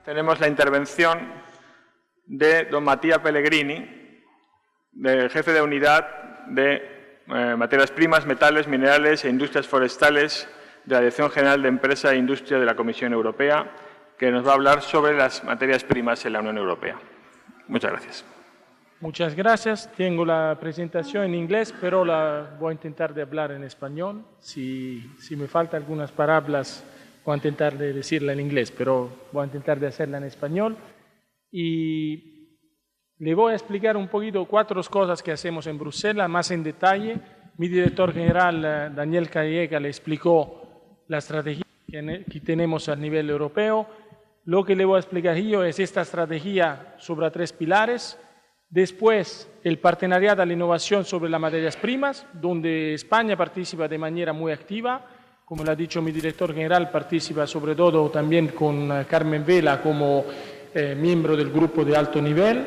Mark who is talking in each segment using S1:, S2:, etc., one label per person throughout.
S1: tenemos la intervención de don Matías Pellegrini, del jefe de unidad de materias primas, metales, minerales e industrias forestales de la Dirección General de Empresa e Industria de la Comisión Europea, que nos va a hablar sobre las materias primas en la Unión Europea. Muchas gracias.
S2: Muchas gracias. Tengo la presentación en inglés, pero voy a intentar de hablar en español. Si me faltan algunas palabras, voy a intentar de decirla en inglés, pero voy a intentar de hacerla en español. Y le voy a explicar un poquito 4 cosas que hacemos en Bruselas, más en detalle. Mi director general, Daniel Calleja, le explicó la estrategia que tenemos a nivel europeo. Lo que le voy a explicar yo es esta estrategia sobre 3 pilares. Después, el partenariado a la innovación sobre las materias primas, donde España participa de manera muy activa. Como lo ha dicho mi director general, participa sobre todo también con Carmen Vela como miembro del grupo de alto nivel.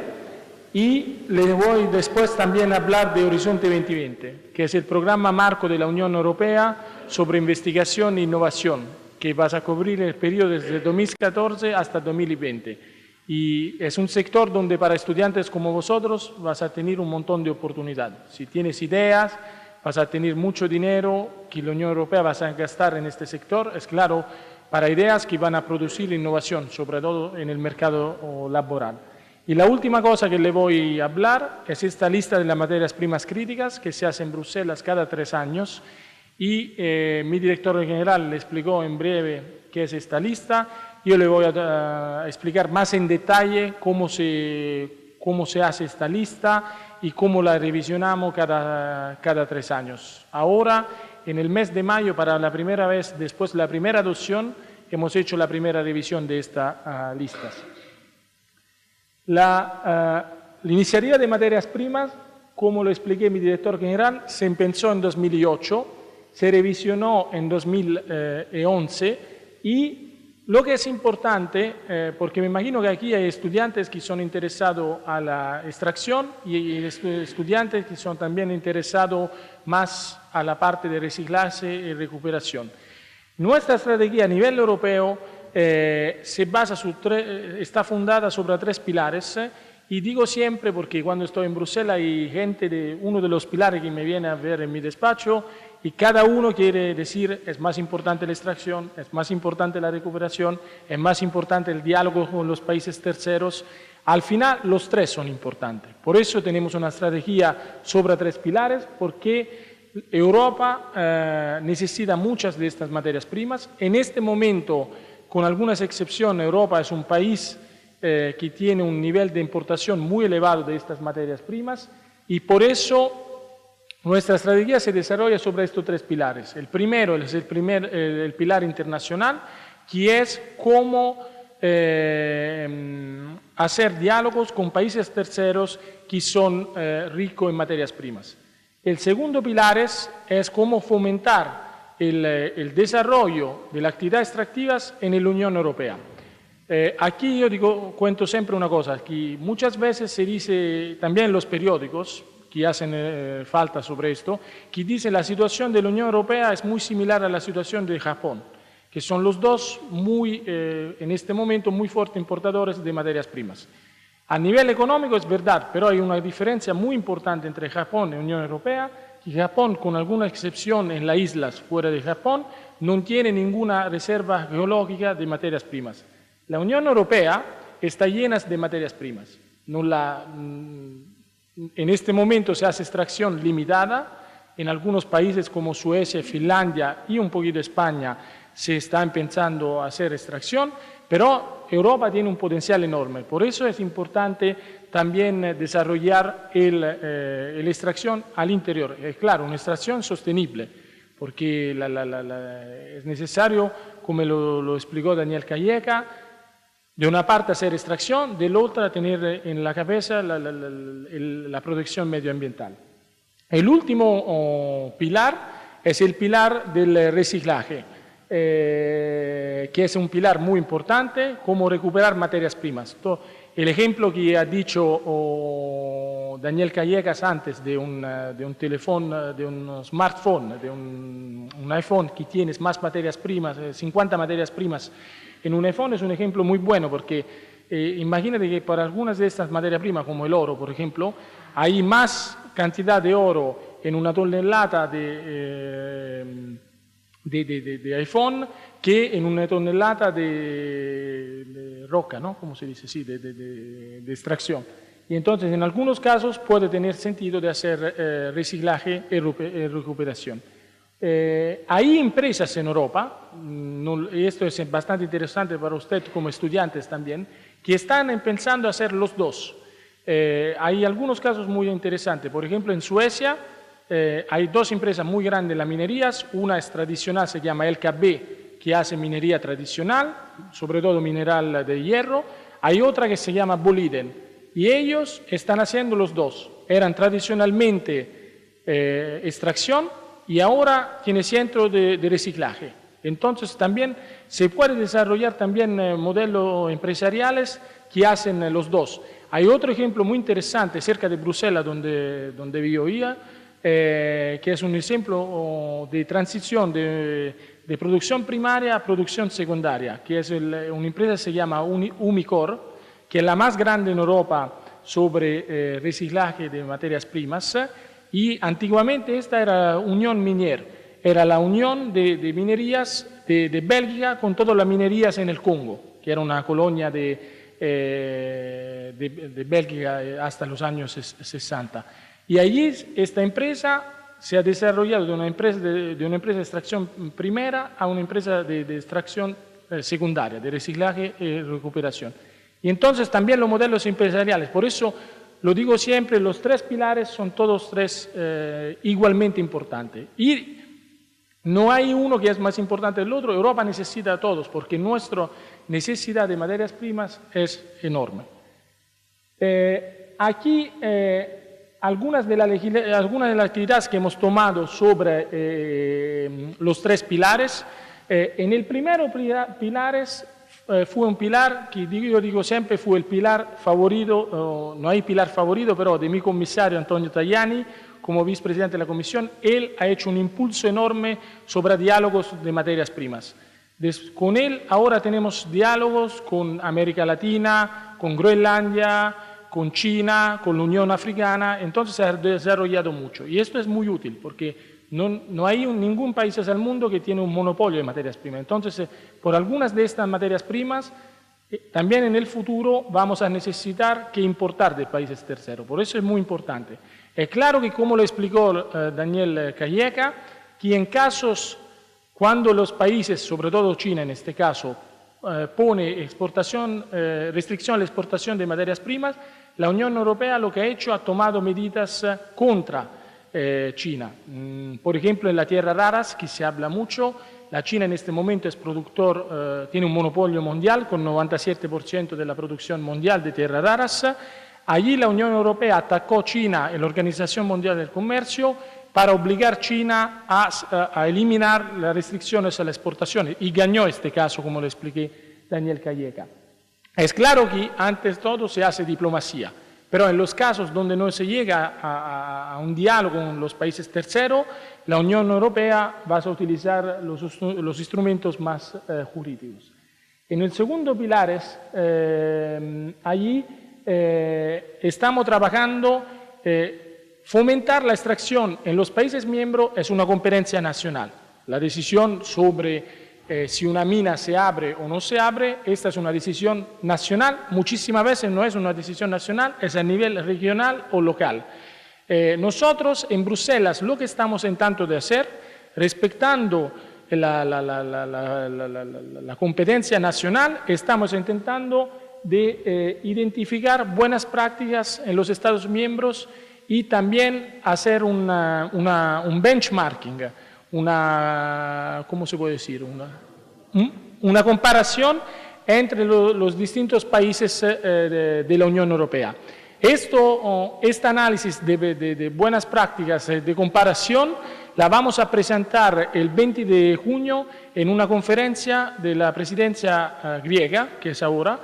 S2: Y le voy después también a hablar de Horizonte 2020, que es el programa marco de la Unión Europea sobre investigación e innovación, que va a cubrir el periodo desde 2014 hasta 2020. Y es un sector donde para estudiantes como vosotros vas a tener un montón de oportunidades. Si tienes ideas, vas a tener mucho dinero que la Unión Europea va a gastar en este sector, es claro, para ideas que van a producir innovación, sobre todo en el mercado laboral. Y la última cosa que le voy a hablar es esta lista de las materias primas críticas que se hace en Bruselas cada 3 años. Y mi director general le explicó en breve qué es esta lista. Yo le voy a explicar más en detalle cómo se hace esta lista y cómo la revisionamos cada 3 años. Ahora, en el mes de mayo, para la primera vez, después de la primera adopción, hemos hecho la primera revisión de estas listas. La iniciativa de materias primas, como lo expliqué mi director general, se empezó en 2008, se revisionó en 2011 y lo que es importante, porque me imagino que aquí hay estudiantes que son interesados a la extracción y estudiantes que son también interesados más a la parte de reciclaje y recuperación. Nuestra estrategia a nivel europeo se basa está fundada sobre 3 pilares y digo siempre, porque cuando estoy en Bruselas hay gente de uno de los pilares que me viene a ver en mi despacho y cada uno quiere decir es más importante la extracción, es más importante la recuperación, es más importante el diálogo con los países terceros. Al final los 3 son importantes. Por eso tenemos una estrategia sobre 3 pilares, porque Europa necesita muchas de estas materias primas. En este momento, con algunas excepciones, Europa es un país que tiene un nivel de importación muy elevado de estas materias primas y por eso nuestra estrategia se desarrolla sobre estos 3 pilares. El primero es el pilar internacional, que es cómo hacer diálogos con países terceros que son ricos en materias primas. El segundo pilar es cómo fomentar el desarrollo de las actividades extractivas en la Unión Europea. Aquí yo cuento siempre una cosa, que muchas veces se dice también en los periódicos, que hacen falta sobre esto, que dice la situación de la Unión Europea es muy similar a la situación de Japón, que son los dos en este momento muy fuertes importadores de materias primas. A nivel económico es verdad, pero hay una diferencia muy importante entre Japón y la Unión Europea, que Japón, con alguna excepción en las islas fuera de Japón, no tiene ninguna reserva geológica de materias primas. La Unión Europea está llena de materias primas. En este momento se hace extracción limitada. En algunos países como Suecia, Finlandia y un poquito España se está empezando a hacer extracción, pero Europa tiene un potencial enorme. Por eso es importante también desarrollar la extracción al interior. Es claro, una extracción sostenible, porque es necesario, como lo explicó Daniel Calleja, de una parte hacer extracción, de la otra tener en la cabeza la protección medioambiental. El último pilar es el pilar del reciclaje, que es un pilar muy importante, cómo recuperar materias primas. el ejemplo que ha dicho Daniel Callejas antes de un teléfono, de un smartphone, de un iPhone que tienes más materias primas, 50 materias primas en un iPhone, es un ejemplo muy bueno porque imagínate que para algunas de estas materias primas, como el oro, por ejemplo, hay más cantidad de oro en una tonelada de iPhone que en una tonelada de roca, ¿no? ¿Cómo se dice? Sí, de extracción. Y entonces, en algunos casos, puede tener sentido de hacer reciclaje y recuperación. Hay empresas en Europa, y esto es bastante interesante para usted como estudiantes también, que están pensando hacer los dos. Hay algunos casos muy interesantes. Por ejemplo, en Suecia hay dos empresas muy grandes en las minerías. Una es tradicional, se llama LKAB, que hace minería tradicional, sobre todo mineral de hierro. Hay otra que se llama Boliden, y ellos están haciendo los dos. Eran tradicionalmente extracción y ahora tiene centro de reciclaje. Entonces también se puede desarrollar también modelos empresariales que hacen los dos. Hay otro ejemplo muy interesante cerca de Bruselas, donde vivo yo, que es un ejemplo de transición de producción primaria a producción secundaria, que es una empresa que se llama Umicore, que es la más grande en Europa sobre reciclaje de materias primas, y antiguamente esta era Unión Minier, era la unión de minerías de Bélgica con todas las minerías en el Congo, que era una colonia de Bélgica hasta los años 60. Y allí esta empresa se ha desarrollado de una empresa de extracción primera a una empresa de extracción secundaria, de reciclaje y recuperación. Y entonces también los modelos empresariales, por eso lo digo siempre, los tres pilares son todos tres igualmente importantes. Y no hay uno que es más importante del otro. Europa necesita a todos porque nuestra necesidad de materias primas es enorme. Aquí algunas de las actividades que hemos tomado sobre los tres pilares. En el primero pilar fue un pilar que yo digo siempre fue el pilar favorito, no hay pilar favorito, pero de mi comisario Antonio Tajani, como vicepresidente de la Comisión. Él ha hecho un impulso enorme sobre diálogos de materias primas. Con él ahora tenemos diálogos con América Latina, con Groenlandia, con China, con la Unión Africana. Entonces se ha desarrollado mucho. Y esto es muy útil porque no hay ningún país del mundo que tiene un monopolio de materias primas. Entonces, por algunas de estas materias primas, también en el futuro vamos a necesitar que importar de países terceros. Por eso es muy importante. Es claro que, como lo explicó Daniel Callejas, que en casos cuando los países, sobre todo China en este caso, pone restricción a la exportación de materias primas, la Unión Europea lo que ha hecho ha tomado medidas contra China. Por ejemplo, en las tierras raras, que se habla mucho, la China en este momento es productor, tiene un monopolio mundial con 97% de la producción mundial de tierras raras. Allí la Unión Europea atacó a China en la Organización Mundial del Comercio para obligar a China a eliminar las restricciones a la exportación, y ganó este caso, como lo expliqué Daniel Callejas. Es claro que antes de todo se hace diplomacia, pero en los casos donde no se llega a un diálogo con los países terceros, la Unión Europea va a utilizar los instrumentos más jurídicos. En el segundo pilar, allí estamos trabajando. Fomentar la extracción en los países miembros es una competencia nacional. La decisión sobre si una mina se abre o no se abre, esta es una decisión nacional. Muchísimas veces no es una decisión nacional, es a nivel regional o local. Nosotros en Bruselas lo que estamos intentando de hacer, respetando la competencia nacional, estamos intentando de identificar buenas prácticas en los Estados miembros y también hacer un benchmarking, ¿cómo se puede decir? Una comparación entre los distintos países de la Unión Europea. Este análisis de buenas prácticas de comparación la vamos a presentar el 20 de junio en una conferencia de la presidencia griega, que es ahora,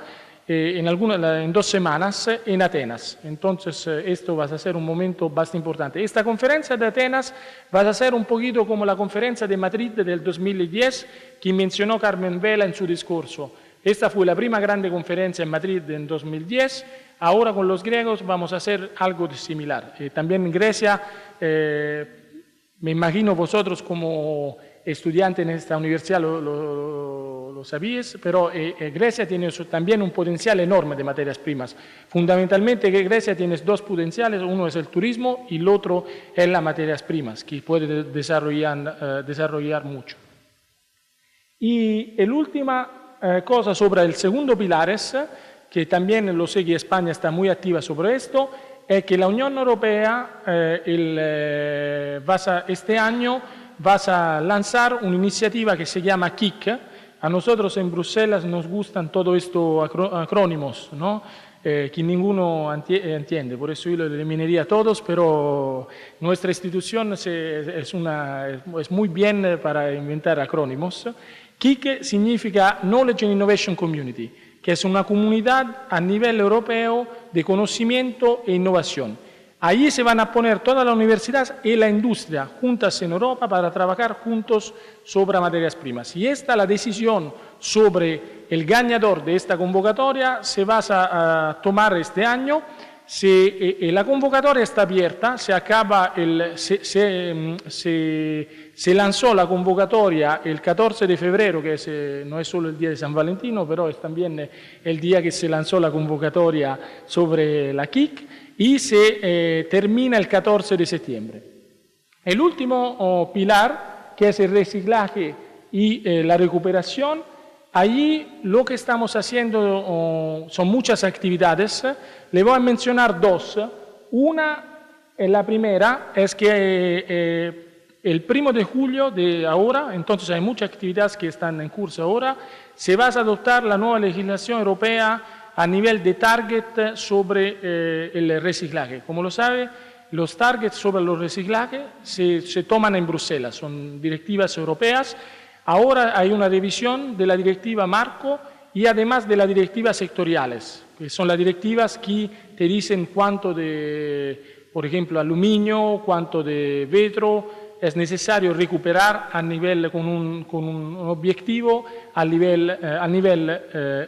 S2: en 2 semanas en Atenas. Entonces, esto va a ser un momento bastante importante. Esta conferencia de Atenas va a ser un poquito como la conferencia de Madrid del 2010 que mencionó Carmen Vela en su discurso. Esta fue la primera grande conferencia en Madrid en 2010. Ahora con los griegos vamos a hacer algo similar. También en Grecia, me imagino vosotros como estudiantes en esta universidad lo sabéis, pero Grecia tiene también un potencial enorme de materias primas. Fundamentalmente Grecia tiene 2 potenciales, uno es el turismo y el otro es las materias primas, que puede desarrollar mucho. Y la última cosa sobre el segundo pilar es, que también lo sé que España está muy activa sobre esto, es que la Unión Europea este año va a lanzar una iniciativa que se llama KIC. A nosotros en Bruselas nos gustan todos estos acrónimos, ¿no? Que ninguno entiende, por eso yo lo eliminaría a todos, pero nuestra institución es muy bien para inventar acrónimos. KIC significa Knowledge and Innovation Community, que es una comunidad a nivel europeo de conocimiento e innovación. Allí se van a poner toda la universidad y la industria juntas en Europa para trabajar juntos sobre materias primas. Y la decisión sobre el ganador de esta convocatoria se va a tomar este año. La convocatoria está abierta, se lanzó la convocatoria el 14 de febrero, que no es solo el día de San Valentino, pero es también el día que se lanzó la convocatoria sobre la KIC, y se termina el 14 de septiembre. El último pilar, que es el reciclaje y la recuperación, allí lo que estamos haciendo son muchas actividades. Le voy a mencionar 2. La primera es que el 1 de julio de ahora, entonces hay muchas actividades que están en curso ahora, se va a adoptar la nueva legislación europea a nivel de target sobre el reciclaje. Como lo sabe, los targets sobre los reciclajes se toman en Bruselas, son directivas europeas. Ahora hay una revisión de la directiva marco y además de las directivas sectoriales, que son las directivas que te dicen cuánto de, por ejemplo, aluminio, cuánto de vidrio es necesario recuperar a nivel, con un objetivo a nivel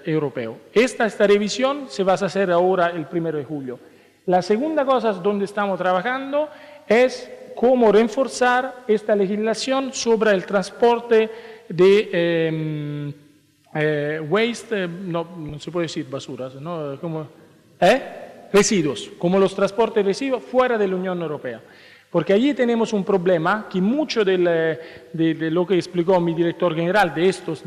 S2: europeo. Esta revisión se va a hacer ahora el 1 de julio. La segunda cosa donde estamos trabajando es cómo reforzar esta legislación sobre el transporte de waste, no se puede decir basuras, ¿no? Residuos, como los transportes de residuos fuera de la Unión Europea. Porque allí tenemos un problema que mucho de lo que explicó mi director general de estos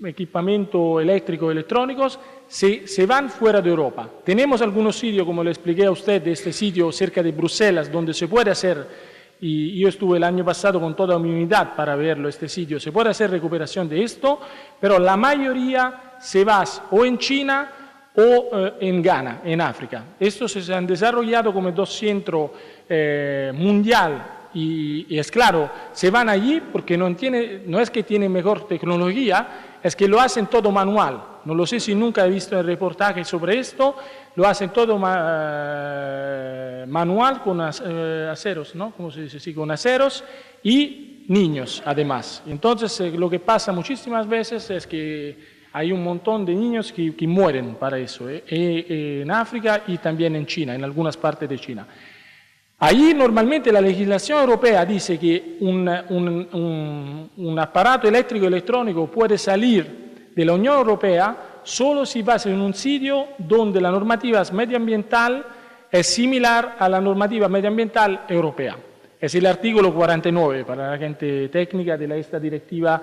S2: equipamiento eléctrico electrónicos se van fuera de Europa. Tenemos algunos sitios, como le expliqué a usted, de este sitio cerca de Bruselas, donde se puede hacer, y yo estuve el año pasado con toda mi unidad para verlo, este sitio, se puede hacer recuperación de esto, pero la mayoría se va o en China o en Ghana, en África. Estos se han desarrollado como 2 centros mundial y es claro, se van allí porque no es que tienen mejor tecnología, es que lo hacen todo manual. No lo sé si nunca he visto el reportaje sobre esto, lo hacen todo manual con aceros, ¿no? ¿Cómo se dice? Sí, con aceros y niños además. Entonces lo que pasa muchísimas veces es que hay un montón de niños que mueren para eso, en África y también en China, en algunas partes de China. Allí normalmente la legislación europea dice que un aparato eléctrico electrónico puede salir de la Unión Europea solo si pasa en un sitio donde la normativa medioambiental es similar a la normativa medioambiental europea. Es el artículo 49 para la gente técnica de esta directiva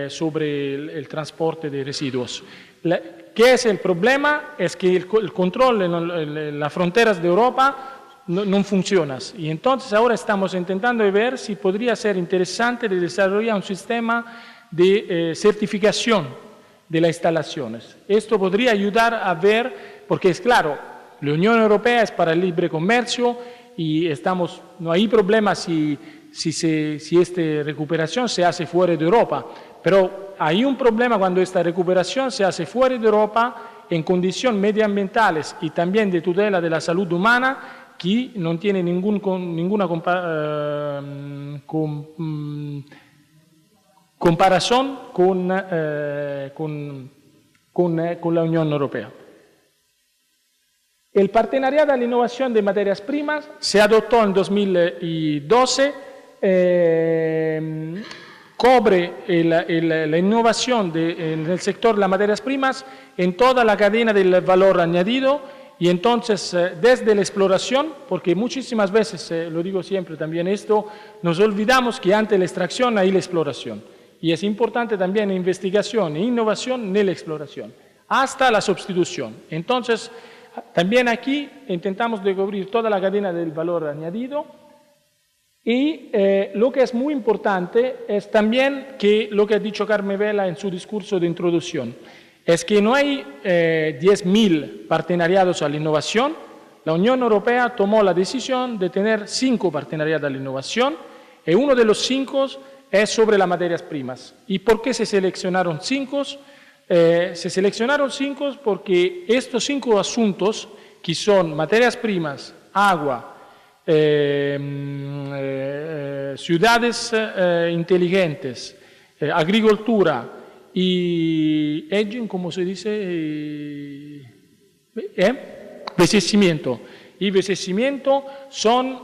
S2: sobre el transporte de residuos. ¿Qué es el problema? Es que el control en las fronteras de Europa no funciona. Y entonces ahora estamos intentando ver si podría ser interesante de desarrollar un sistema de certificación de las instalaciones. Esto podría ayudar a ver, porque es claro, la Unión Europea es para el libre comercio y no hay problema si esta recuperación se hace fuera de Europa, pero hay un problema cuando esta recuperación se hace fuera de Europa, en condiciones medioambientales y también de tutela de la salud humana, que no tiene ninguna comparación con la Unión Europea. El Partenariado a la Innovación de Materias Primas se adoptó en 2012, cubre la innovación en el sector de las materias primas en toda la cadena del valor añadido, y entonces desde la exploración, porque muchísimas veces, lo digo siempre también esto, nos olvidamos que antes de la extracción hay la exploración, y es importante también la investigación e innovación en la exploración, hasta la sustitución. Entonces, también aquí intentamos de cubrir toda la cadena del valor añadido, y lo que es muy importante es también que lo que ha dicho Carmen Vela en su discurso de introducción, es que no hay 10.000 partenariados a la innovación. La Unión Europea tomó la decisión de tener 5 partenariados a la innovación, y uno de los 5 es sobre las materias primas. ¿Y por qué se seleccionaron 5? Se seleccionaron 5 porque estos 5 asuntos, que son materias primas, agua, ciudades inteligentes, agricultura y edging, ¿cómo se dice? Envejecimiento. Y envejecimiento son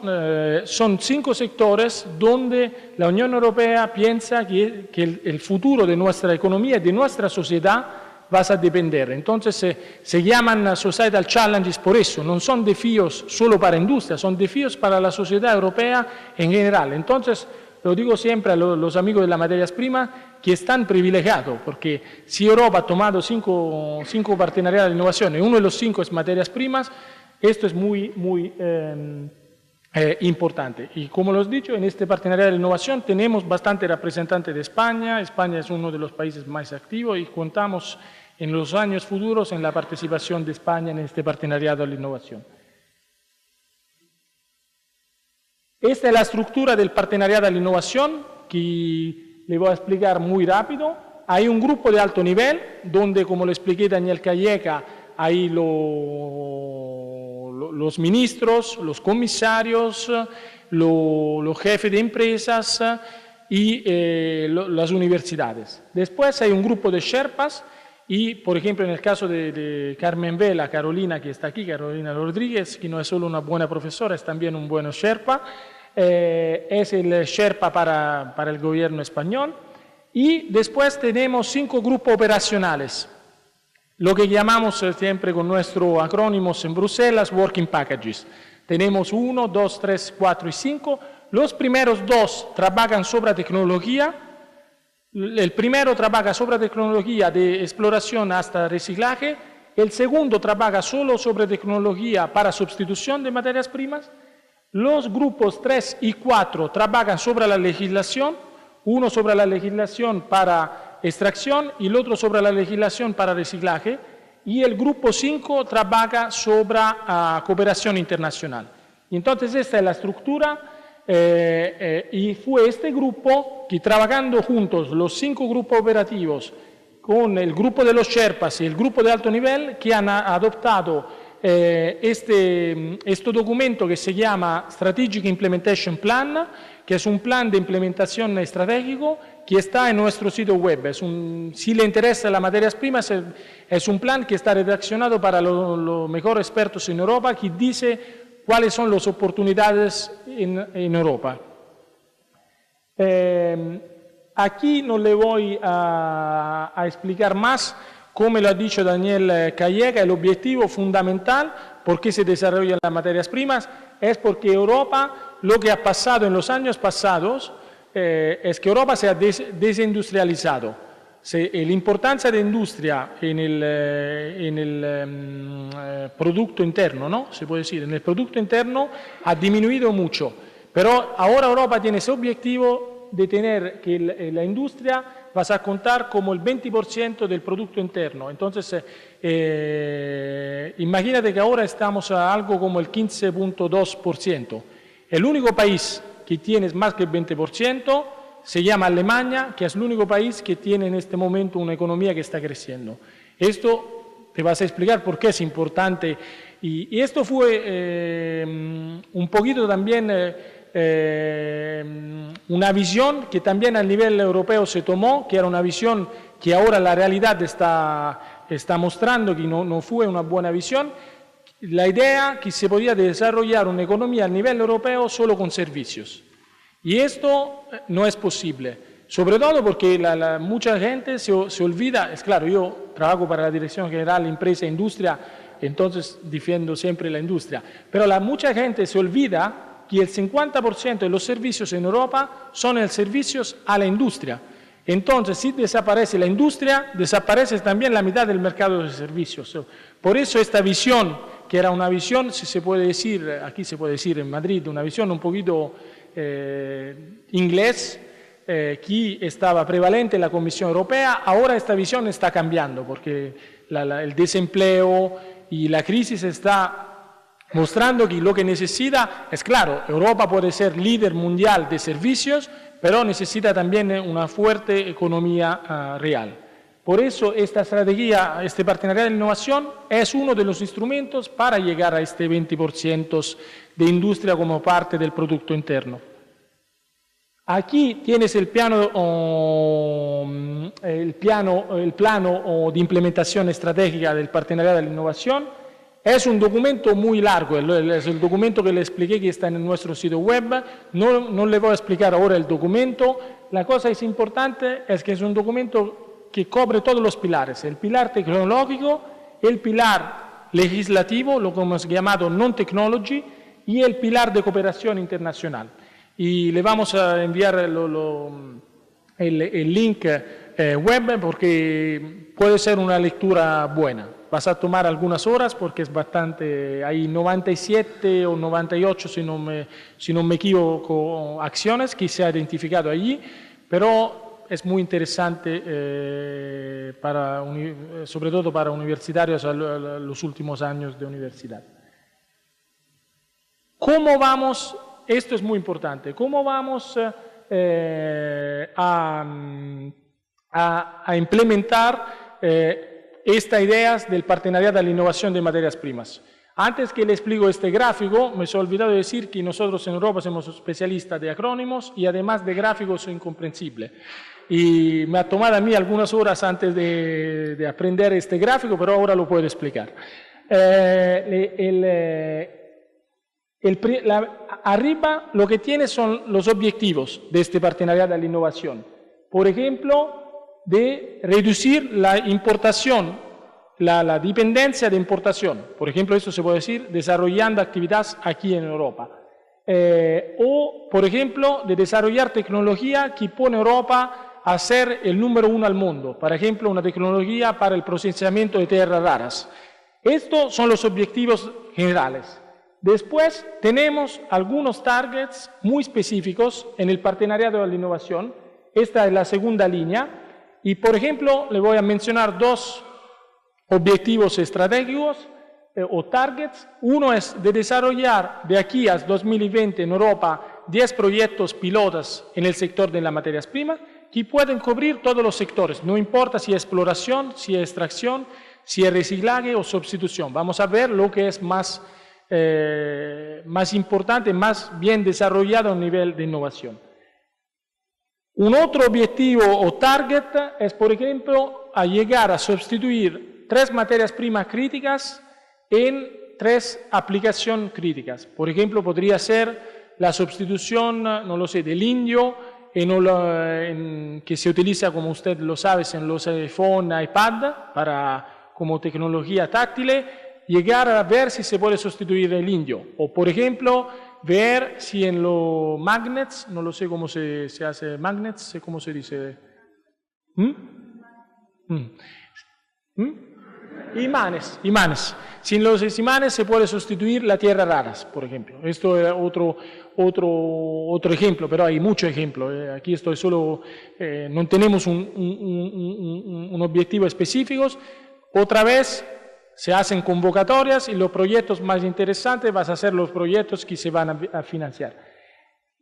S2: 5 sectores donde la Unión Europea piensa que el futuro de nuestra economía y de nuestra sociedad va a depender. Entonces se llaman Societal Challenges por eso, no son desafíos solo para industria, son desafíos para la sociedad europea en general. Entonces, lo digo siempre a los amigos de las materias primas, que están privilegiados, porque si Europa ha tomado 5 partenariados de innovación y uno de los 5 es materias primas, esto es muy importante. Y como lo he dicho, en este partenariado de innovación tenemos bastante representantes de España. España es uno de los países más activos y contamos en los años futuros en la participación de España en este partenariado de la innovación. Esta es la estructura del partenariado de la innovación, que le voy a explicar muy rápido. Hay un grupo de alto nivel, donde, como lo expliqué Daniel Calleca, hay los ministros, los comisarios, los jefes de empresas y las universidades. Después hay un grupo de Sherpas y, por ejemplo, en el caso de Carmen Vela, Carolina, que está aquí, Carolina Rodríguez, que no es solo una buena profesora, es también un buen Sherpa, es el Sherpa para el gobierno español. Y después tenemos 5 grupos operacionales, lo que llamamos siempre con nuestros acrónimos en Bruselas, Working Packages. Tenemos 1, 2, 3, 4 y 5. Los primeros 2 trabajan sobre tecnología. El primero trabaja sobre tecnología de exploración hasta reciclaje. El segundo trabaja solo sobre tecnología para sustitución de materias primas. Los grupos 3 y 4 trabajan sobre la legislación. Uno sobre la legislación para extracción y el otro sobre la legislación para reciclaje, y el grupo 5 trabaja sobre cooperación internacional. Entonces esta es la estructura, y fue este grupo que, trabajando juntos los 5 grupos operativos con el grupo de los Sherpas y el grupo de alto nivel, que han adoptado este documento que se llama Strategic Implementation Plan, que es un plan de implementación estratégico que está en nuestro sitio web. Si le interesa las materias primas, es un plan que está redaccionado para los mejores expertos en Europa, que dice cuáles son las oportunidades en Europa. Aquí no le voy a explicar más. Como lo ha dicho Daniel Calleca, el objetivo fundamental por qué se desarrollan las materias primas es porque Europa, lo que ha pasado en los años pasados, es que Europa se ha desindustrializado. La importancia de industria en el producto interno, ¿no? Se puede decir, en el producto interno ha disminuido mucho, pero ahora Europa tiene ese objetivo de tener que la industria va a contar como el 20% del producto interno. Entonces, imagínate que ahora estamos a algo como el 15.2%. El único país que tiene más que el 20% se llama Alemania, que es el único país que tiene en este momento una economía que está creciendo. Esto te vas a explicar por qué es importante. Y esto fue un poquito también una visión que también a nivel europeo se tomó, que era una visión que ahora la realidad está mostrando que no fue una buena visión. La idea que se podía desarrollar una economía a nivel europeo solo con servicios. Y esto no es posible, sobre todo porque mucha gente se olvida, es claro, yo trabajo para la Dirección General Empresa e Industria, entonces defiendo siempre la industria, pero mucha gente se olvida que el 50% de los servicios en Europa son los servicios a la industria. Entonces, si desaparece la industria, desaparece también la mitad del mercado de servicios. Por eso esta visión, que era una visión, si se puede decir, aquí se puede decir en Madrid, una visión un poquito inglés, que estaba prevalente en la Comisión Europea, ahora esta visión está cambiando, porque el desempleo y la crisis está mostrando que lo que necesita es, claro, Europa puede ser líder mundial de servicios, pero necesita también una fuerte economía real. Por eso esta estrategia, este partenariado de innovación es uno de los instrumentos para llegar a este 20% de industria como parte del Producto Interno. Aquí tienes el plano de implementación estratégica del partenariado de la innovación. Es un documento muy largo, es el documento que le expliqué que está en nuestro sitio web. No le voy a explicar ahora el documento. La cosa es importante es que es un documento que cubre todos los pilares, el pilar tecnológico, el pilar legislativo, lo que hemos llamado non-technology, y el pilar de cooperación internacional. Y le vamos a enviar el link web porque puede ser una lectura buena. Vas a tomar algunas horas porque es bastante, hay 97 o 98, si no me equivoco, acciones que se ha identificado allí, pero es muy interesante, sobre todo para universitarios a los últimos años de universidad. ¿Cómo vamos? Esto es muy importante. ¿Cómo vamos a implementar estas ideas del partenariado de la innovación de materias primas? Antes que le explico este gráfico, me he olvidado de decir que nosotros en Europa somos especialistas de acrónimos y además de gráficos incomprensibles. Y me ha tomado a mí algunas horas antes de aprender este gráfico, pero ahora lo puedo explicar. Arriba lo que tiene son los objetivos de este partenariado de la innovación. Por ejemplo, de reducir la importación, la dependencia de importación. Por ejemplo, esto se puede decir desarrollando actividades aquí en Europa. O, por ejemplo, de desarrollar tecnología que pone a Europa a ser el número 1 al mundo. Por ejemplo, una tecnología para el procesamiento de tierras raras. Estos son los objetivos generales. Después tenemos algunos targets muy específicos en el partenariado de la innovación. Esta es la segunda línea. Y, por ejemplo, le voy a mencionar dos objetivos estratégicos o targets. Uno es de desarrollar de aquí a 2020 en Europa 10 proyectos pilotos en el sector de las materias primas que pueden cubrir todos los sectores. No importa si es exploración, si es extracción, si es reciclaje o sustitución. Vamos a ver lo que es más importante, más bien desarrollado a nivel de innovación. Un otro objetivo o target es, por ejemplo, a llegar a sustituir 3 materias primas críticas en 3 aplicaciones críticas. Por ejemplo, podría ser la sustitución, no lo sé, del indio, que se utiliza, como usted lo sabe, en los iPhone, iPad, como tecnología táctil. Llegar a ver si se puede sustituir el indio. O, por ejemplo, ver si en los magnets, no lo sé cómo se hace magnets, ¿cómo se dice? Imanes. Si en los imanes se puede sustituir las tierras raras, por ejemplo. Esto es otro ejemplo, pero hay muchos ejemplos. Aquí estoy solo, no tenemos un objetivo específico. Otra vez, se hacen convocatorias y los proyectos más interesantes van a ser los proyectos que se van a financiar.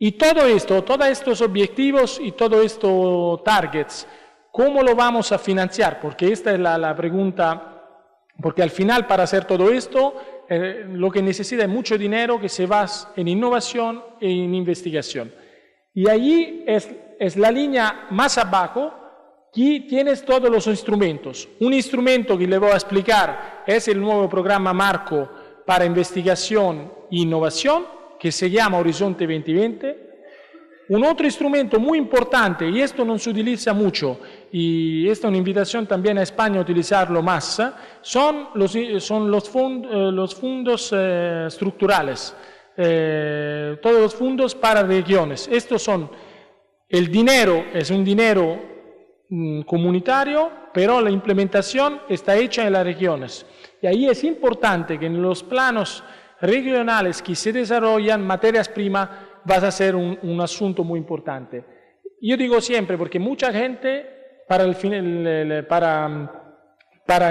S2: Y todo esto, todos estos objetivos y todos estos targets, ¿cómo lo vamos a financiar? Porque esta es la pregunta, porque al final para hacer todo esto, lo que necesita es mucho dinero que se va en innovación e en investigación. Y allí es la línea más abajo que tienes todos los instrumentos. Un instrumento que le voy a explicar es el nuevo programa Marco para investigación e innovación, que se llama Horizonte 2020. Un otro instrumento muy importante, y esto no se utiliza mucho, y esta es una invitación también a España a utilizarlo más, son los fondos estructurales, todos los fondos para regiones. Estos son, el dinero es un dinero comunitario, pero la implementación está hecha en las regiones. Y ahí es importante que en los planos regionales que se desarrollan materias primas va a ser un asunto muy importante. Yo digo siempre, porque mucha gente para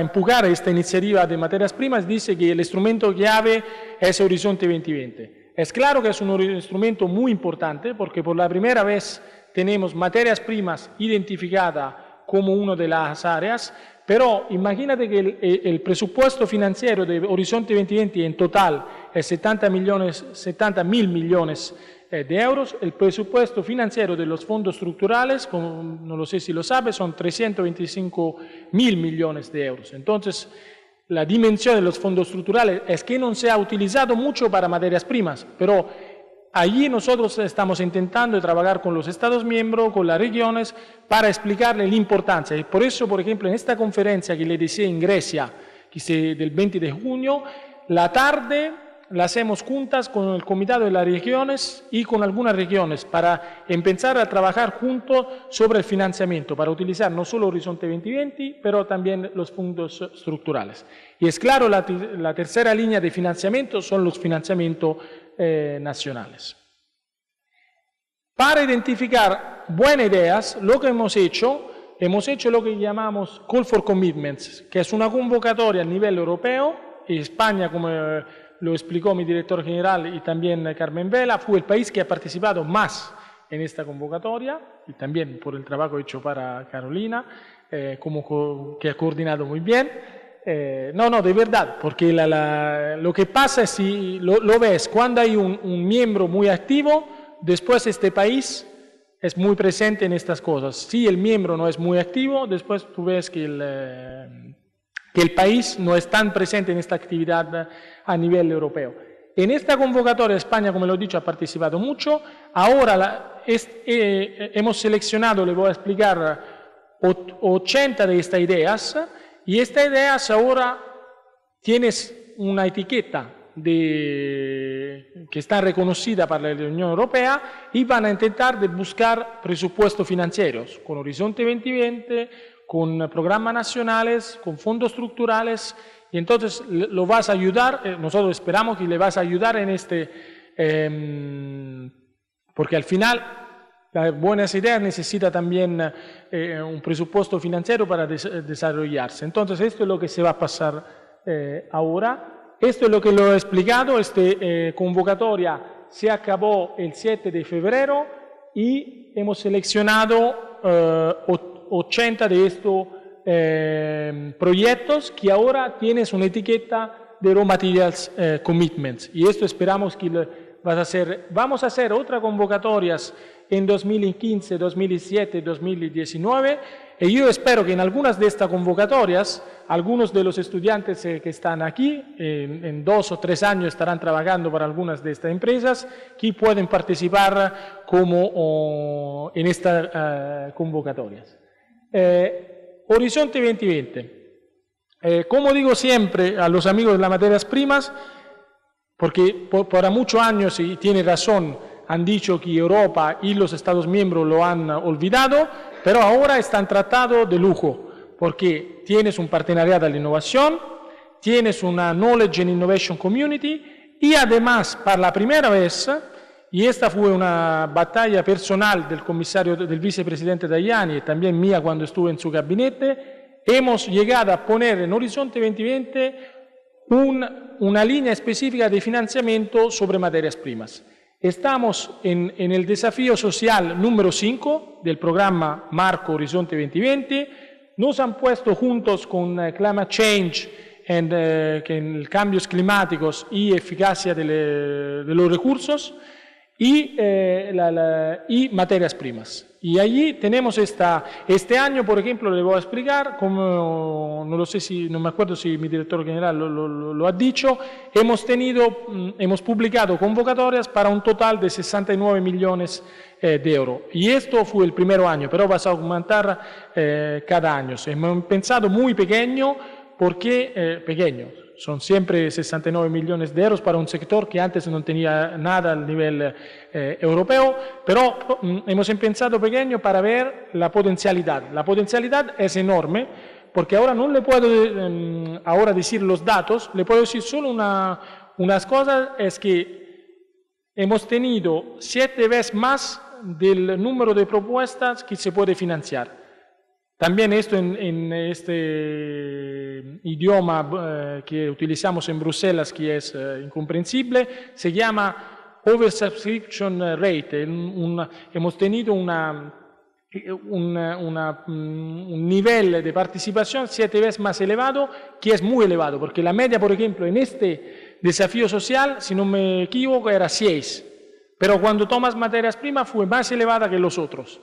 S2: empujar esta iniciativa de materias primas dice que el instrumento clave es Horizonte 2020. Es claro que es un instrumento muy importante porque por la primera vez tenemos materias primas identificadas como una de las áreas, pero imagínate que el presupuesto financiero de Horizonte 2020 en total es 70 mil millones de euros. El presupuesto financiero de los fondos estructurales, como no lo sé si lo sabe, son 325 mil millones de euros. Entonces, la dimensión de los fondos estructurales es que no se ha utilizado mucho para materias primas, pero allí nosotros estamos intentando trabajar con los Estados miembros, con las regiones, para explicarles la importancia. Y por eso, por ejemplo, en esta conferencia que le decía en Grecia, del 20 de junio, la tarde la hacemos juntas con el Comité de las Regiones y con algunas regiones para empezar a trabajar juntos sobre el financiamiento, para utilizar no solo Horizonte 2020, pero también los fondos estructurales. Y es claro, la tercera línea de financiamiento son los financiamientos nacionales. Para identificar buenas ideas, lo que hemos hecho lo que llamamos Call for Commitments, que es una convocatoria a nivel europeo, y España, como lo explicó mi director general y también Carmen Vela, fue el país que ha participado más en esta convocatoria, y también por el trabajo hecho para Carolina, que ha coordinado muy bien. No, de verdad, porque lo que pasa es, si lo ves, cuando hay un miembro muy activo, después este país es muy presente en estas cosas. Si el miembro no es muy activo, después tú ves que el país no es tan presente en esta actividad a nivel europeo. En esta convocatoria España, como lo he dicho, ha participado mucho. Ahora hemos seleccionado, le voy a explicar, 80 de estas ideas, y estas ideas ahora tienes una etiqueta que está reconocida por la Unión Europea y van a intentar de buscar presupuestos financieros con Horizonte 2020, con programas nacionales, con fondos estructurales, y entonces lo vas a ayudar, nosotros esperamos que le vas a ayudar en porque al final las buenas ideas necesitan también un presupuesto financiero para desarrollarse. Entonces esto es lo que se va a pasar ahora. Esto es lo que lo he explicado. Esta convocatoria se acabó el 7 de febrero y hemos seleccionado 80 de estos proyectos que ahora tienes una etiqueta de Raw Materials Commitments. Y esto esperamos que vas a hacer. Vamos a hacer otras convocatorias en 2015, 2017, 2019, y yo espero que en algunas de estas convocatorias, algunos de los estudiantes que están aquí, en 2 o 3 años estarán trabajando para algunas de estas empresas, que pueden participar en estas convocatorias. Horizonte 2020. Como digo siempre a los amigos de las materias primas, porque por muchos años, y tiene razón, han dicho que Europa y los Estados miembros lo han olvidado, pero ahora están tratados de lujo, porque tienes un partenariado de la innovación, tienes una Knowledge and Innovation Community, y además, para la primera vez, y esta fue una batalla personal del vicepresidente Tajani y también mía cuando estuve en su gabinete, hemos llegado a poner en Horizonte 2020 una línea específica de financiamiento sobre materias primas. Estamos en el desafío social número 5 del programa Marco Horizonte 2020. Nos han puesto juntos con Climate Change, cambios climáticos y eficacia de los recursos y materias primas. Y allí tenemos este año, por ejemplo, le voy a explicar, como no me acuerdo si mi director general lo ha dicho, hemos publicado convocatorias para un total de 69 millones de euros. Y esto fue el primer año, pero va a aumentar cada año. Hemos pensado muy pequeño, porque son siempre 69 millones de euros para un sector que antes no tenía nada a nivel europeo, pero hemos pensado pequeño para ver la potencialidad. La potencialidad es enorme, porque ahora no le puedo decir los datos, le puedo decir solo unas cosas, es que hemos tenido 7 veces más del número de propuestas que se puede financiar. También esto en este idioma que utilizamos en Bruselas, que es incomprensible, se llama oversubscription rate. Hemos tenido un nivel de participación 7 veces más elevado, que es muy elevado, porque la media, por ejemplo, en este desafío social, si no me equivoco, era 6, pero cuando tomas materias primas fue más elevada que los otros.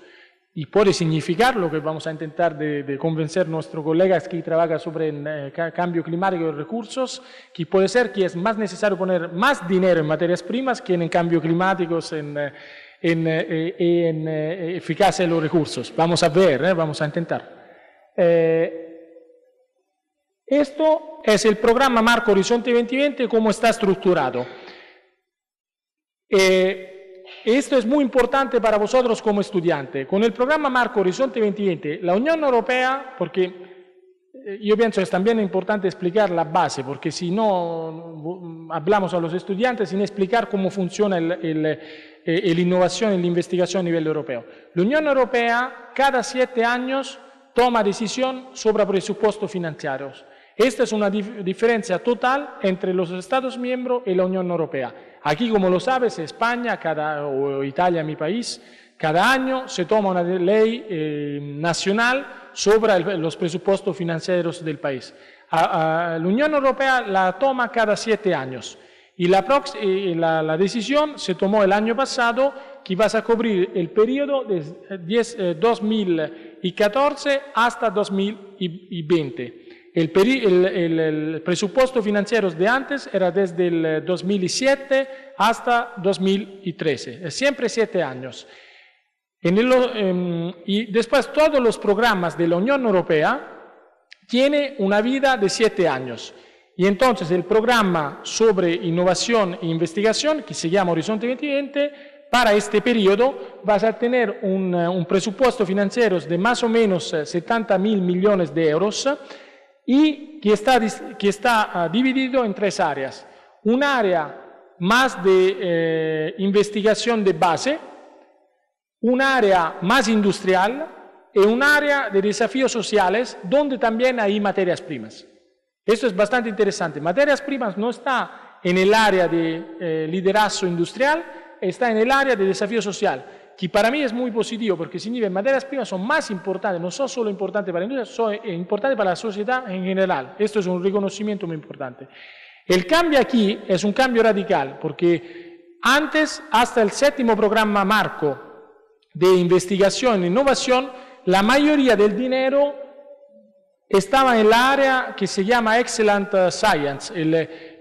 S2: Y puede significar, lo que vamos a intentar de convencer a nuestros colegas que trabajan sobre cambio climático y recursos, que puede ser que es más necesario poner más dinero en materias primas que en cambio climáticos, en eficacia de los recursos. Vamos a ver, vamos a intentar. Esto es el programa Marco Horizonte 2020, cómo está estructurado. Esto es muy importante para vosotros como estudiantes. Con el programa Marco Horizonte 2020, la Unión Europea, porque yo pienso que es también importante explicar la base, porque si no hablamos a los estudiantes sin explicar cómo funciona la innovación y la investigación a nivel europeo. La Unión Europea cada 7 años toma decisión sobre presupuestos financieros. Esta es una diferencia total entre los Estados miembros y la Unión Europea. Aquí, como lo sabes, España o Italia, mi país, cada año se toma una ley nacional sobre los presupuestos financieros del país. La Unión Europea la toma cada 7 años y la decisión se tomó el año pasado, que va a cubrir el periodo de 2014 hasta 2020. El presupuesto financiero de antes era desde el 2007 hasta 2013, siempre 7 años. Y después todos los programas de la Unión Europea tienen una vida de 7 años. Y entonces el programa sobre innovación e investigación, que se llama Horizonte 2020, para este periodo vas a tener un presupuesto financiero de más o menos 70.000 millones de euros, y que está dividido en 3 áreas. Un área más de investigación de base, un área más industrial y un área de desafíos sociales donde también hay materias primas. Esto es bastante interesante. Materias primas no está en el área de liderazgo industrial, está en el área de desafío social, que para mí es muy positivo, porque significa que materias primas son más importantes, no son solo importantes para la industria, son importantes para la sociedad en general. Esto es un reconocimiento muy importante. El cambio aquí es un cambio radical, porque antes, hasta el 7º programa Marco de investigación e innovación, la mayoría del dinero estaba en la área que se llama Excellent Science,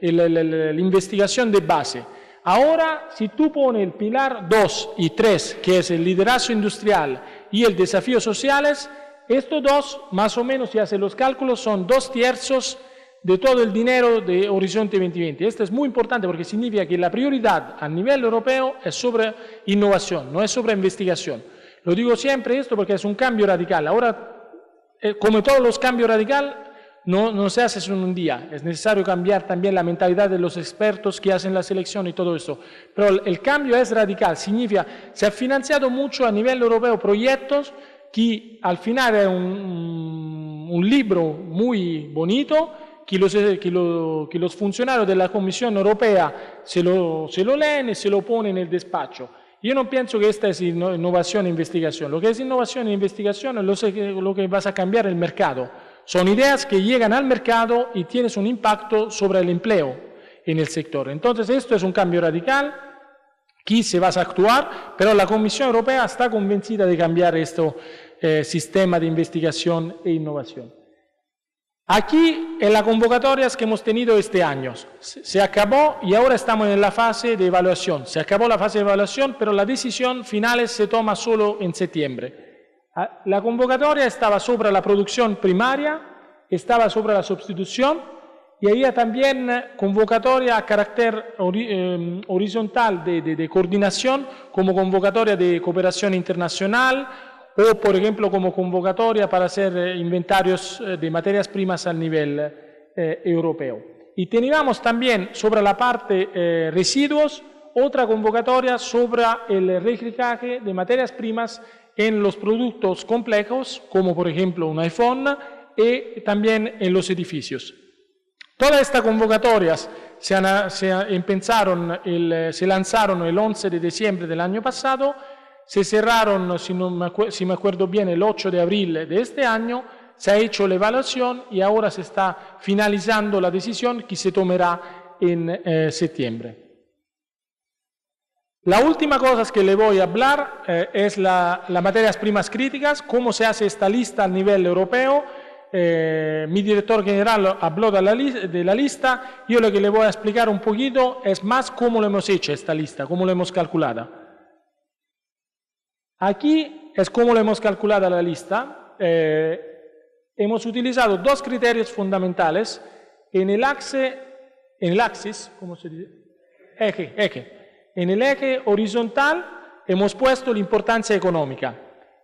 S2: la investigación de base. Ahora, si tú pones el pilar 2 y 3, que es el liderazgo industrial y el desafíos sociales, estos dos, más o menos, si hacen los cálculos, son 2/3 de todo el dinero de Horizonte 2020. Esto es muy importante porque significa que la prioridad a nivel europeo es sobre innovación, no es sobre investigación. Lo digo siempre esto porque es un cambio radical. Ahora, como todos los cambios radicales, no se hace en un día, es necesario cambiar también la mentalidad de los expertos que hacen la selección y todo eso. Pero el cambio es radical, significa, se ha financiado mucho a nivel europeo proyectos que al final es un libro muy bonito, que los funcionarios de la Comisión Europea se lo leen y se lo ponen en el despacho. Yo no pienso que esta es innovación e investigación. Lo que es innovación e investigación es lo que vas a cambiar el mercado. Son ideas que llegan al mercado y tienen un impacto sobre el empleo en el sector. Entonces, esto es un cambio radical. Aquí se va a actuar, pero la Comisión Europea está convencida de cambiar este sistema de investigación e innovación. Aquí, en las convocatorias que hemos tenido este año, se acabó y ahora estamos en la fase de evaluación. Se acabó la fase de evaluación, pero la decisión final se toma solo en septiembre. La convocatoria estaba sobre la producción primaria, estaba sobre la sustitución y había también convocatoria a carácter horizontal de coordinación, como convocatoria de cooperación internacional o, por ejemplo, como convocatoria para hacer inventarios de materias primas a nivel europeo. Y teníamos también sobre la parte residuos otra convocatoria sobre el reciclaje de materias primas en los productos complejos, como por ejemplo un iPhone, y también en los edificios. Todas estas convocatorias se lanzaron el 11 de diciembre del año pasado, se cerraron, si me acuerdo bien, el 8 de abril de este año, se ha hecho la evaluación y ahora se está finalizando la decisión que se tomará en septiembre. La última cosa que le voy a hablar es las materias primas críticas, cómo se hace esta lista a nivel europeo. Mi director general habló de la lista, yo lo que le voy a explicar un poquito es más cómo lo hemos hecho esta lista, cómo lo hemos calculado. Aquí es cómo lo hemos calculado la lista. Hemos utilizado dos criterios fundamentales en el axis, ¿cómo se dice? Eje. En el eje horizontal hemos puesto la importancia económica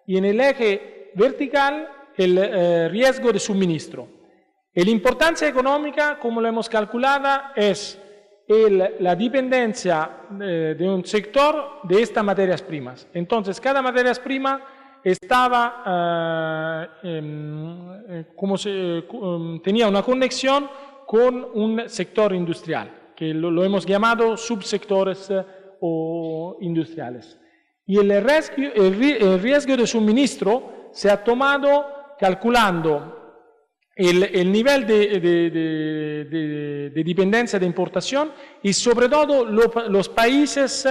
S2: y en el eje vertical el riesgo de suministro. La importancia económica, como lo hemos calculado, es la dependencia de un sector de estas materias primas. Entonces, cada materia prima tenía una conexión con un sector industrial, que lo hemos llamado subsectores o industriales. Y el riesgo de suministro se ha tomado calculando el nivel de dependencia de importación y sobre todo los países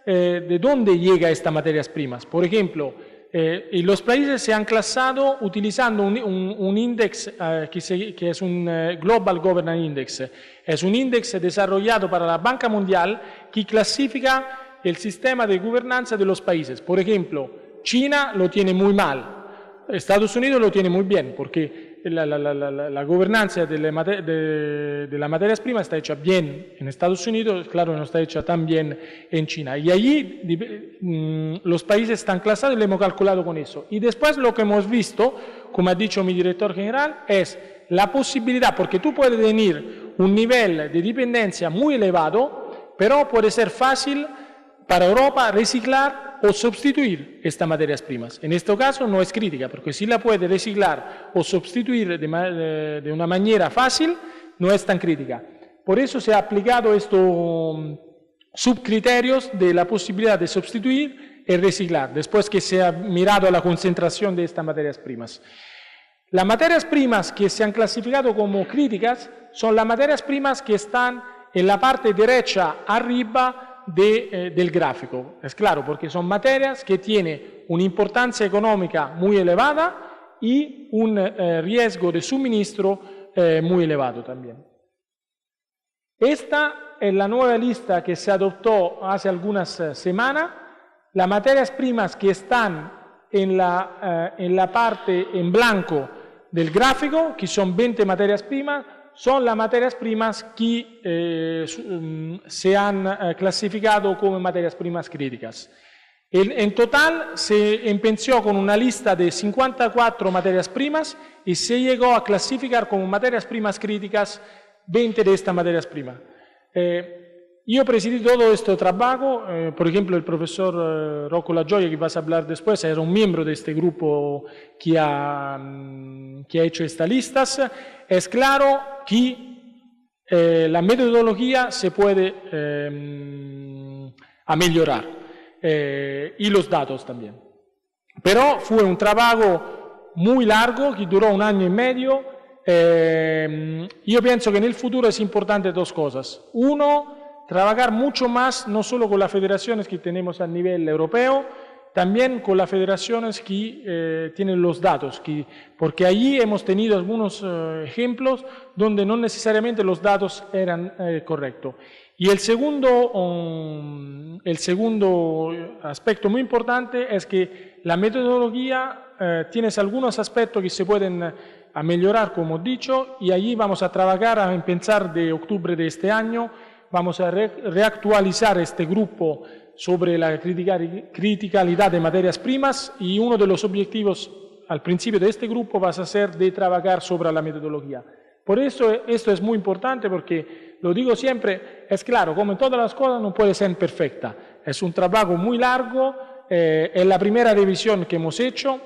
S2: de donde llega estas materias primas. Por ejemplo, y los países se han clasado utilizando un índice que es un Global Governance Index. Es un índice desarrollado para la Banca Mundial que clasifica el sistema de gobernanza de los países. Por ejemplo, China lo tiene muy mal, Estados Unidos lo tiene muy bien, porque la gobernanza de las materias primas está hecha bien en Estados Unidos, claro, no está hecha tan bien en China. Y allí los países están clasados y lo hemos calculado con eso. Y después lo que hemos visto, como ha dicho mi director general, es la posibilidad, porque tú puedes tener un nivel de dependencia muy elevado, pero puede ser fácil para Europa reciclar o sustituir estas materias primas. En este caso no es crítica, porque si la puede reciclar o sustituir de una manera fácil, no es tan crítica. Por eso se ha aplicado estos subcriterios de la posibilidad de sustituir y reciclar, después que se ha mirado la concentración de estas materias primas. Las materias primas que se han clasificado como críticas son las materias primas que están en la parte derecha arriba del gráfico. Es claro, porque son materias que tienen una importancia económica muy elevada y un riesgo de suministro muy elevado también. Esta es la nueva lista que se adoptó hace algunas semanas. Las materias primas que están en la parte en blanco del gráfico, que son 20 materias primas, son las materias primas que se han clasificado como materias primas críticas. En total se empezó con una lista de 54 materias primas y se llegó a clasificar como materias primas críticas 20 de estas materias primas. Yo presidí todo este trabajo, por ejemplo, el profesor Rocco La Gioia, que vas a hablar después, era un miembro de este grupo que ha hecho estas listas. Es claro que la metodología se puede mejorar y los datos también. Pero fue un trabajo muy largo que duró 1 año y medio. Yo pienso que en el futuro es importante 2 cosas. Uno, trabajar mucho más, no solo con las federaciones que tenemos a nivel europeo, también con las federaciones que tienen los datos, porque allí hemos tenido algunos ejemplos donde no necesariamente los datos eran correctos. Y el segundo aspecto muy importante es que la metodología tiene algunos aspectos que se pueden mejorar, como he dicho, y allí vamos a trabajar a empezar de octubre de este año. Vamos a reactualizar este grupo sobre la criticalidad de materias primas y uno de los objetivos al principio de este grupo va a ser de trabajar sobre la metodología. Por eso esto es muy importante porque, lo digo siempre, es claro, como en todas las cosas no puede ser perfecta. Es un trabajo muy largo, es la primera revisión que hemos hecho.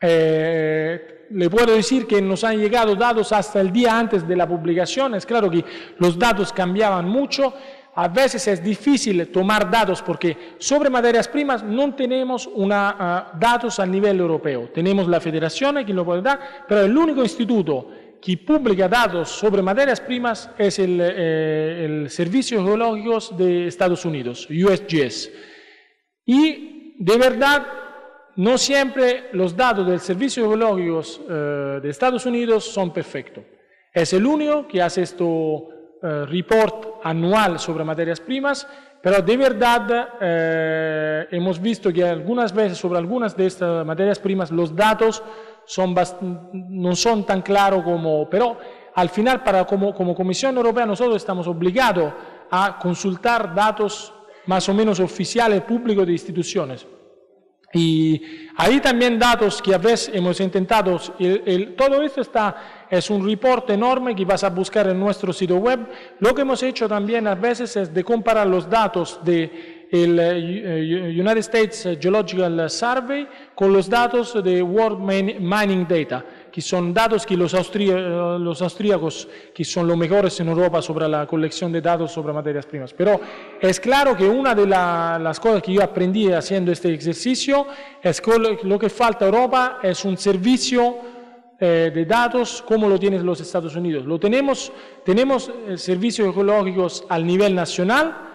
S2: Le puedo decir que nos han llegado datos hasta el día antes de la publicación. Es claro que los datos cambiaban mucho. A veces es difícil tomar datos porque sobre materias primas no tenemos datos a nivel europeo. Tenemos la federación que lo puede dar, pero el único instituto que publica datos sobre materias primas es el Servicio Geológico de Estados Unidos, USGS. Y de verdad, no siempre los datos del Servicio Geológico de Estados Unidos son perfectos. Es el único que hace esto report anual sobre materias primas, pero de verdad hemos visto que algunas veces sobre algunas de estas materias primas los datos no son tan claros como, pero al final como Comisión Europea nosotros estamos obligados a consultar datos más o menos oficiales públicos de instituciones. Y hay también datos que a veces hemos intentado, todo esto es un report enorme que vas a buscar en nuestro sitio web. Lo que hemos hecho también a veces es de comparar los datos del United States Geological Survey con los datos de World Mining Data, que son datos que los austríacos, que son los mejores en Europa sobre la colección de datos sobre materias primas. Pero es claro que una de las cosas que yo aprendí haciendo este ejercicio es que lo que falta a Europa es un servicio de datos como lo tienen los Estados Unidos. Tenemos servicios geológicos al nivel nacional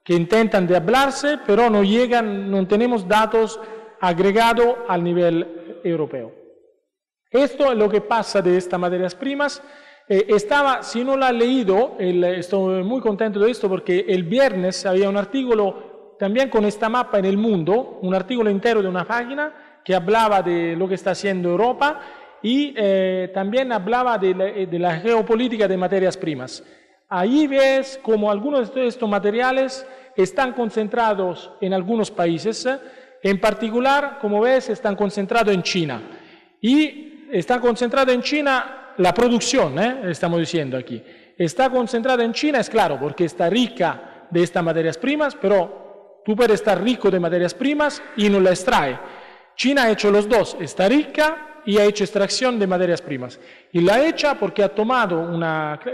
S2: que intentan de hablarse, pero no tenemos datos agregados al nivel europeo. Esto es lo que pasa de estas materias primas. Si no lo ha leído, estoy muy contento de esto porque el viernes había un artículo también con esta mapa en El Mundo, un artículo entero de una página que hablaba de lo que está haciendo Europa y también hablaba de la geopolítica de materias primas. Ahí ves como algunos de estos materiales están concentrados en algunos países, en particular, como ves, están concentrados en China. Y está concentrada en China la producción, estamos diciendo aquí. Está concentrada en China, es claro, porque está rica de estas materias primas, pero tú puedes estar rico de materias primas y no la extrae. China ha hecho los dos, está rica y ha hecho extracción de materias primas. Y la ha hecho porque ha tomado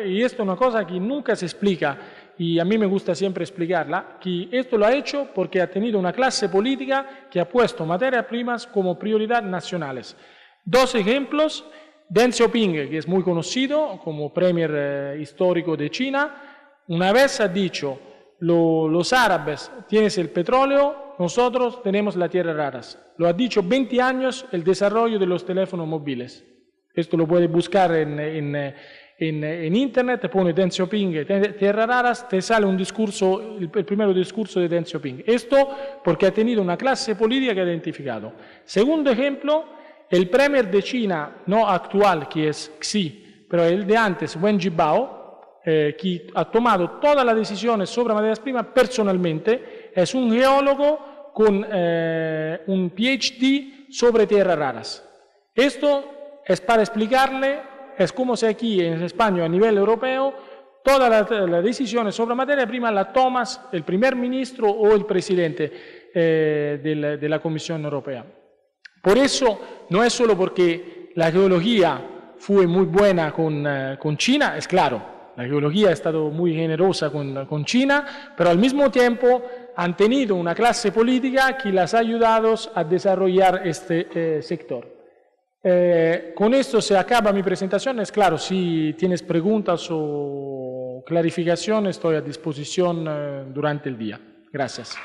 S2: y esto es una cosa que nunca se explica, y a mí me gusta siempre explicarla, que esto lo ha hecho porque ha tenido una clase política que ha puesto materias primas como prioridad nacionales. 2 ejemplos, Deng Xiaoping, que es muy conocido como premier histórico de China, una vez ha dicho, los árabes tienen el petróleo, nosotros tenemos las tierras raras. Lo ha dicho 20 años el desarrollo de los teléfonos móviles. Esto lo puedes buscar en internet, te pone Deng Xiaoping, tierras raras, te sale un discurso, el primer discurso de Deng Xiaoping. Esto porque ha tenido una clase política que ha identificado. Segundo ejemplo, el premier de China, no actual, que es Xi, pero el de antes, Wen Jiabao, que ha tomado todas las decisiones sobre materias primas personalmente, es un geólogo con un PhD sobre tierras raras. Esto es para explicarle, es como si aquí en España a nivel europeo todas las decisiones sobre materia prima las tomas el primer ministro o el presidente de la Comisión Europea. Por eso no es solo porque la geología fue muy buena con China, es claro, la geología ha estado muy generosa con China, pero al mismo tiempo han tenido una clase política que las ha ayudado a desarrollar este sector. Con esto se acaba mi presentación. Es claro, si tienes preguntas o clarificaciones, estoy a disposición durante el día. Gracias.